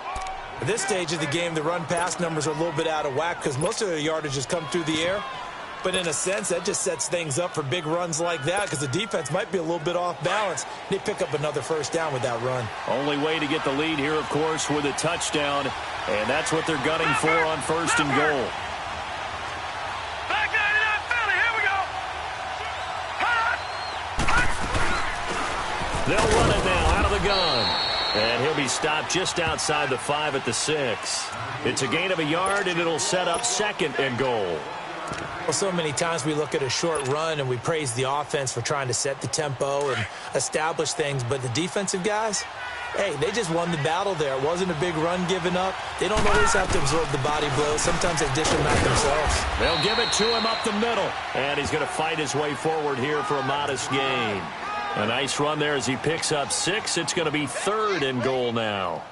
[SPEAKER 3] At this stage of the game, the run-pass numbers are a little bit out of whack because most of the yardage has come through the air. But in a sense, that just sets things up for big runs like that because the defense might be a little bit off balance. They pick up another 1st down with that run.
[SPEAKER 1] Only way to get the lead here, of course, with a touchdown, and that's what they're gunning for on 1st and goal.
[SPEAKER 2] Back 99 Philly, here we go.
[SPEAKER 1] They'll run it now out of the gun. And he'll be stopped just outside the 5 at the 6. It's a gain of a yard, and it'll set up 2nd and goal.
[SPEAKER 3] Well, so many times we look at a short run and we praise the offense for trying to set the tempo and establish things, but the defensive guys, hey, they just won the battle there. It wasn't a big run given up. They don't always have to absorb the body blows. Sometimes they dish them out themselves.
[SPEAKER 1] They'll give it to him up the middle, and he's going to fight his way forward here for a modest gain. A nice run there as he picks up 6. It's going to be 3rd and goal now.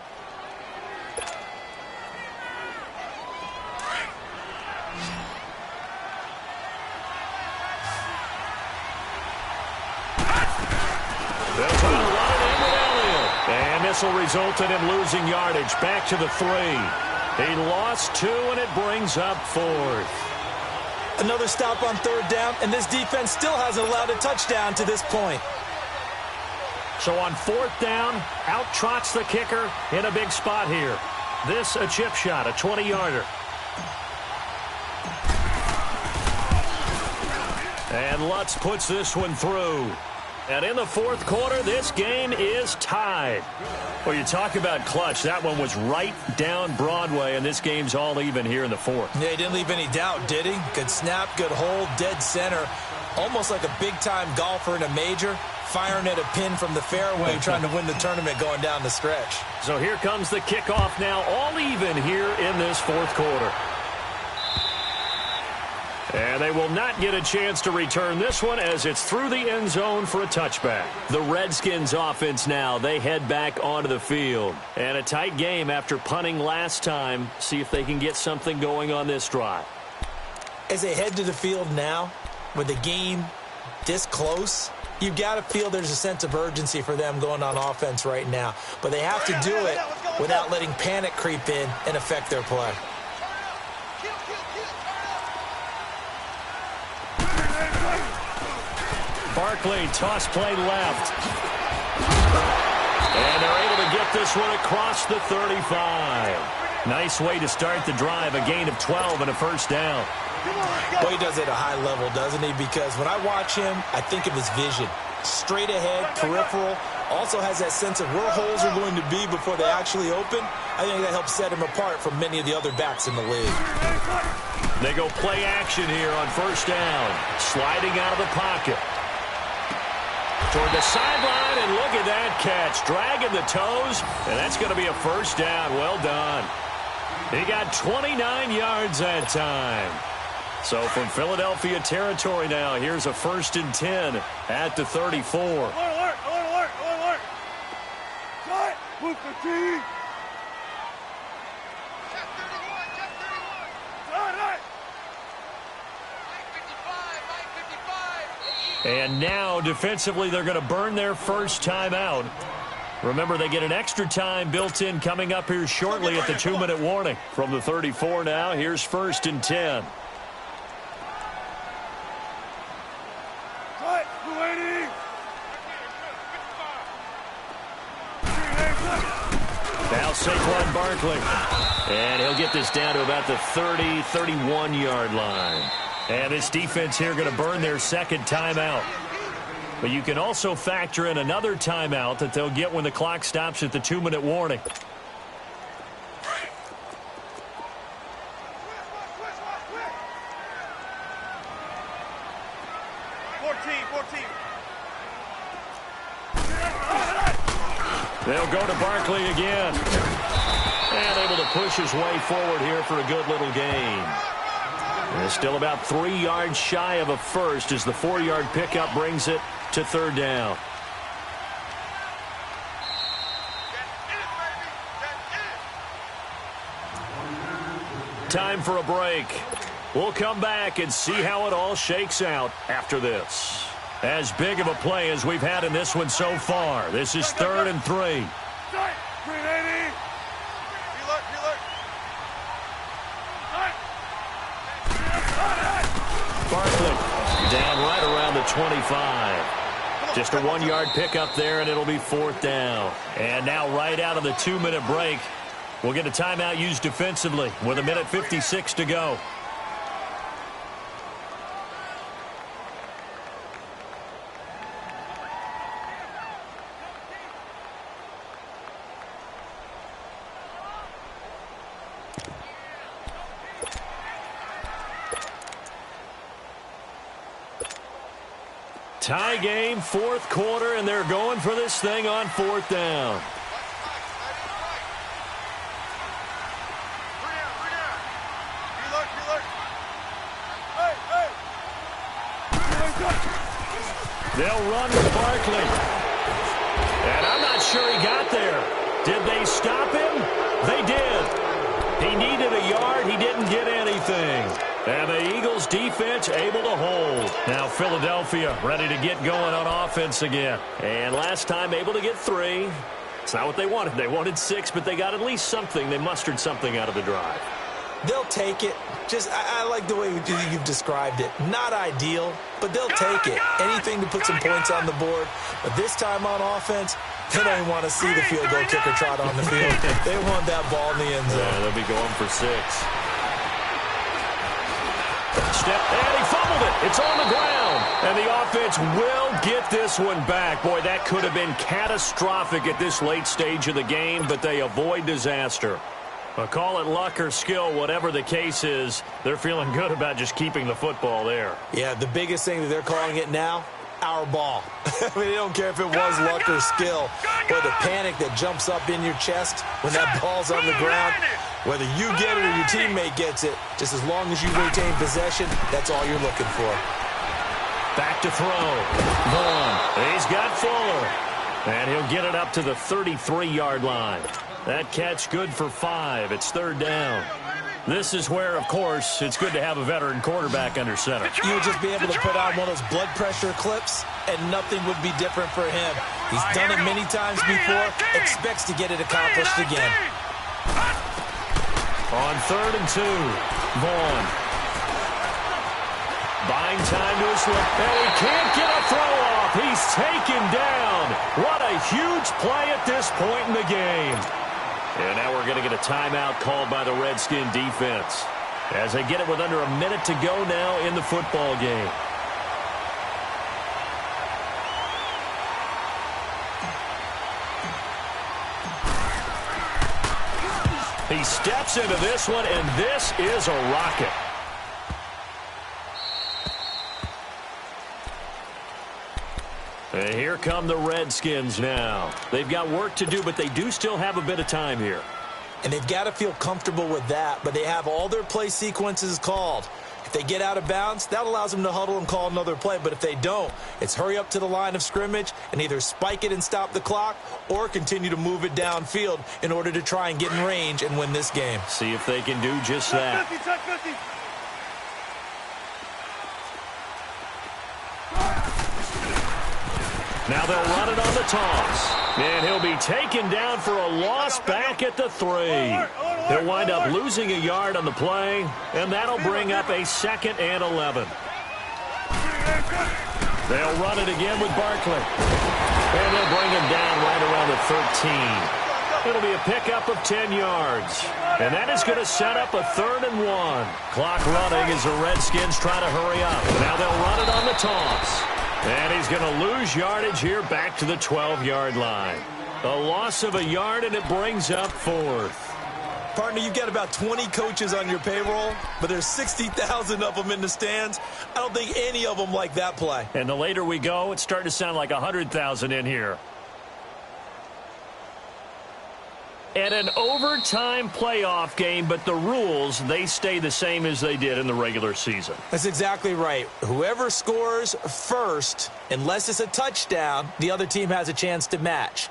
[SPEAKER 1] They'll try to run it in with pass will result in him losing yardage. Back to the 3. He lost 2, and it brings up 4th.
[SPEAKER 3] Another stop on 3rd down, and this defense still hasn't allowed a touchdown to this point.
[SPEAKER 1] So on 4th down, out trots the kicker in a big spot here. This a chip shot, a 20-yarder. And Lutz puts this one through. And in the 4th quarter, this game is tied. Well, you talk about clutch. That one was right down Broadway, and this game's all even here in the 4th.
[SPEAKER 3] Yeah, he didn't leave any doubt, did he? Good snap, good hold, dead center. Almost like a big-time golfer in a major, firing at a pin from the fairway, trying to win the tournament going down the stretch.
[SPEAKER 1] So here comes the kickoff now, all even here in this 4th quarter. And they will not get a chance to return this one as it's through the end zone for a touchback. The Redskins offense now, they head back onto the field. And a tight game after punting last time. See if they can get something going on this drive.
[SPEAKER 3] As they head to the field now, with the game this close, you've got to feel there's a sense of urgency for them going on offense right now. But they have to do it without letting panic creep in and affect their play.
[SPEAKER 1] Barkley, toss play left. And they're able to get this one across the 35. Nice way to start the drive, a gain of 12 and a first down.
[SPEAKER 3] Well, he does it at a high level, doesn't he? Because when I watch him, I think of his vision. Straight ahead, peripheral. Also has that sense of where holes are going to be before they actually open. I think that helps set him apart from many of the other backs in the league.
[SPEAKER 1] They go play action here on first down. Sliding out of the pocket. Toward the sideline, and look at that catch. Dragging the toes, and that's going to be a first down. Well done. He got 29 yards that time. So from Philadelphia territory now, here's a 1st and 10 at the 34.
[SPEAKER 2] Alert, alert, alert, alert. Shot, move the team. Check 31, check 31. All right.
[SPEAKER 1] And now, defensively, they're going to burn their first timeout. Remember, they get an extra time built in coming up here shortly at the 2-minute warning. From the 34 now, here's 1st and 10.
[SPEAKER 2] Cut, 280.
[SPEAKER 1] Now Saquon Barkley. And he'll get this down to about the 30, 31-yard line. And this defense here going to burn their second timeout. But you can also factor in another timeout that they'll get when the clock stops at the 2-minute warning.
[SPEAKER 2] 14.
[SPEAKER 1] They'll go to Barkley again. And able to push his way forward here for a good little gain. And still about 3 yards shy of a first as the 4-yard pickup brings it to 3rd down. Time for a break. We'll come back and see how it all shakes out after this. As big of a play as we've had in this one so far. This is 3rd and 3.
[SPEAKER 2] 380.
[SPEAKER 1] Barkley down right around the 25. Just a 1-yard pickup there, and it'll be 4th down. And now right out of the 2-minute break, we'll get a timeout used defensively with 1:56 to go. Tie game, 4th quarter, and they're going for this thing on 4th down. They'll run with Barkley. And I'm not sure he got there. Did they stop him? They did. He needed a yard. He didn't get anything. And the Eagles defense able to hold. Now Philadelphia ready to get going on offense again. And last time able to get 3. It's not what they wanted. They wanted 6, but they got at least something. They mustered something out of the drive.
[SPEAKER 3] They'll take it. I like the way you've described it. Not ideal, but they'll take it. Anything to put some points on the board. But this time on offense, they don't even want to see the field goal kicker trot on the field. They want that ball in the end zone.
[SPEAKER 1] Yeah, they'll be going for 6. And he fumbled it. It's on the ground. And the offense will get this one back. Boy, that could have been catastrophic at this late stage of the game, but they avoid disaster. Call it luck or skill, whatever the case is, they're feeling good about just keeping the football there.
[SPEAKER 3] Yeah, the biggest thing that they're calling it now, our ball. I mean, they don't care if it was luck or skill, or the panic that jumps up in your chest when that ball's on the ground. Whether you get it or your teammate gets it, just as long as you retain possession, that's all you're looking for.
[SPEAKER 1] Back to throw. Vaughn. He's got Fuller. And he'll get it up to the 33-yard line. That catch good for 5. It's 3rd down. This is where, of course, it's good to have a veteran quarterback under center.
[SPEAKER 3] You would just be able to put on one of those blood pressure clips, and nothing would be different for him. He's done it many times before, expects to get it accomplished again.
[SPEAKER 1] On 3rd and 2, Vaughn. Buying time to his left. And he can't get a throw off. He's taken down. What a huge play at this point in the game. And now we're going to get a timeout called by the Redskin defense as they get it with under a minute to go now in the football game. He steps into this one, and this is a rocket. And here come the Redskins now. They've got work to do, but they do still have a bit of time here.
[SPEAKER 3] And they've got to feel comfortable with that, but they have all their play sequences called. If they get out of bounds, that allows them to huddle and call another play. But if they don't, it's hurry up to the line of scrimmage and either spike it and stop the clock or continue to move it downfield in order to try and get in range and win this game.
[SPEAKER 1] See if they can do just that. Now they'll run it on the toss. And he'll be taken down for a loss back at the 3. He'll wind up losing a yard on the play, and that'll bring up a 2nd and 11. They'll run it again with Barkley. And they'll bring him down right around the 13. It'll be a pickup of 10 yards. And that is going to set up a 3rd and 1. Clock running as the Redskins try to hurry up. Now they'll run it on the toss. And he's going to lose yardage here back to the 12-yard line. A loss of a yard, and it brings up 4th.
[SPEAKER 3] Partner, you've got about 20 coaches on your payroll, but there's 60,000 of them in the stands. I don't think any of them like that play.
[SPEAKER 1] And the later we go, it's starting to sound like 100,000 in here. And an overtime playoff game, but the rules, they stay the same as they did in the regular season.
[SPEAKER 3] That's exactly right. Whoever scores first, unless it's a touchdown, the other team has a chance to match.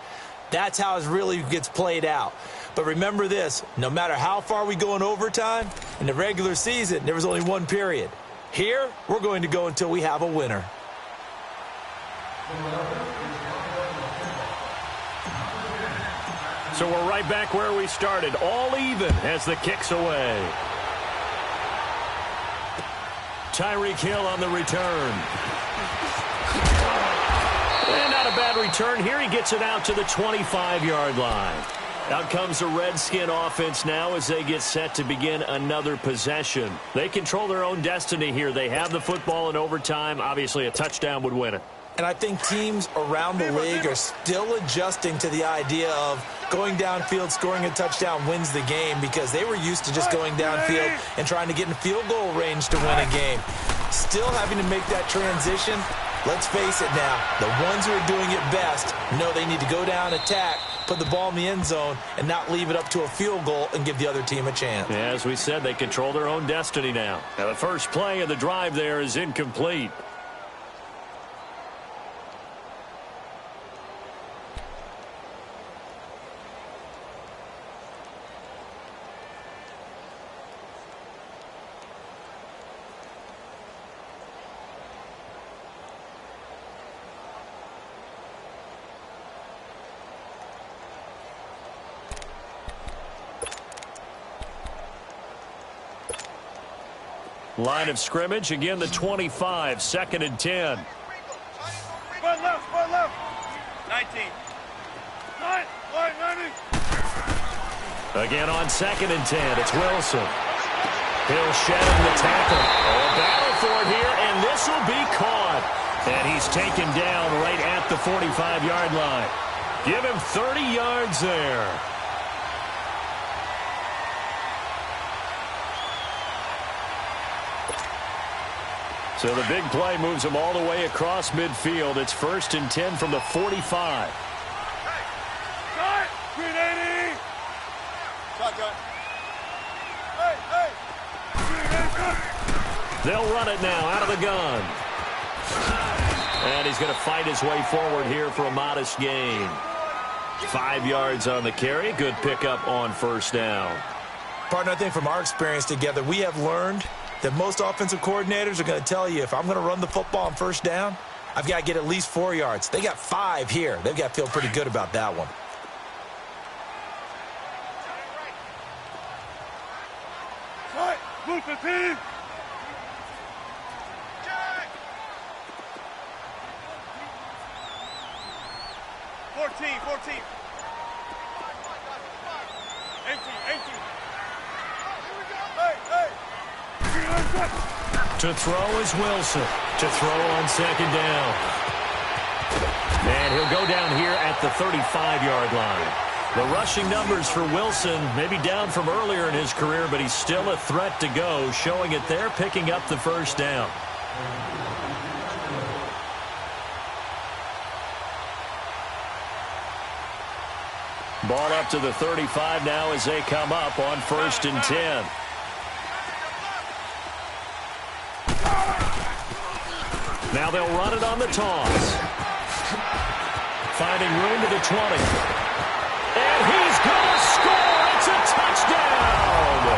[SPEAKER 3] That's how it really gets played out. But remember this, no matter how far we go in overtime, in the regular season, there was only one period. Here, we're going to go until we have a winner.
[SPEAKER 1] So we're right back where we started, all even as the kick's away. Tyreek Hill on the return. And not a bad return here. He gets it out to the 25-yard line. Out comes the Redskin offense now as they get set to begin another possession. They control their own destiny here. They have the football in overtime. Obviously, a touchdown would win it.
[SPEAKER 3] And I think teams around the league are still adjusting to the idea of going downfield, scoring a touchdown wins the game, because they were used to just going downfield and trying to get in field goal range to win a game. Still having to make that transition. Let's face it now, the ones who are doing it best know they need to go down, attack, put the ball in the end zone, and not leave it up to a field goal and give the other team a chance.
[SPEAKER 1] Yeah, as we said, they control their own destiny now. Now the first play of the drive there is incomplete. Line of scrimmage, again the 25, 2nd and 10.
[SPEAKER 2] Front left. 19. 9, line 90.
[SPEAKER 1] Again on 2nd and 10, it's Wilson. He'll shed him the tackle. Oh, a battle for it here, and this will be caught. And he's taken down right at the 45-yard line. Give him 30 yards there. So the big play moves him all the way across midfield. It's 1st and 10 from the 45.
[SPEAKER 2] Hey, 380. Shotgun. Hey. 380.
[SPEAKER 1] They'll run it now out of the gun. And he's going to fight his way forward here for a modest gain. 5 yards on the carry. Good pickup on 1st down.
[SPEAKER 3] Partner, I think from our experience together, we have learned that most offensive coordinators are going to tell you, if I'm going to run the football on 1st down, I've got to get at least 4 yards. They got 5 here. They've got to feel pretty good about that one.
[SPEAKER 2] Right, move the team. Check. 14. 18. Hey.
[SPEAKER 1] To throw is Wilson. To throw on 2nd down. And he'll go down here at the 35-yard line. The rushing numbers for Wilson maybe down from earlier in his career, but he's still a threat to go, showing it there, picking up the 1st down. Ball up to the 35 now as they come up on 1st and 10. Now they'll run it on the toss. Finding room to the 20. And he's going to score. It's a touchdown.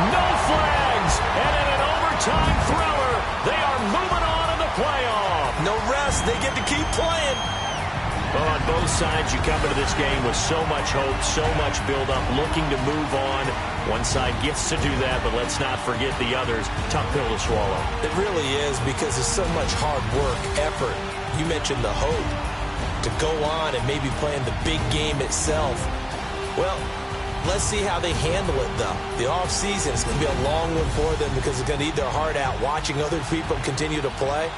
[SPEAKER 1] No flags. And in an overtime thriller, they are moving on in the playoff.
[SPEAKER 3] No rest. They get to keep playing.
[SPEAKER 1] Well, on both sides, you come into this game with so much hope, so much build-up, looking to move on. One side gets to do that, but let's not forget the others. Tough pill to swallow.
[SPEAKER 3] It really is, because there's so much hard work, effort. You mentioned the hope to go on and maybe play in the big game itself. Well, let's see how they handle it, though. The offseason is going to be a long one for them because they're going to eat their heart out watching other people continue to play.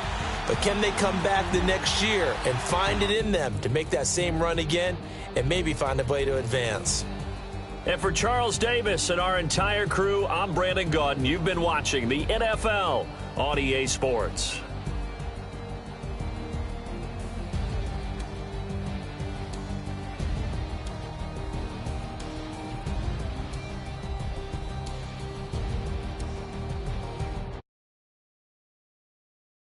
[SPEAKER 3] But can they come back the next year and find it in them to make that same run again and maybe find a way to advance?
[SPEAKER 1] And for Charles Davis and our entire crew, I'm Brandon Gaudin. You've been watching the NFL on EA Sports.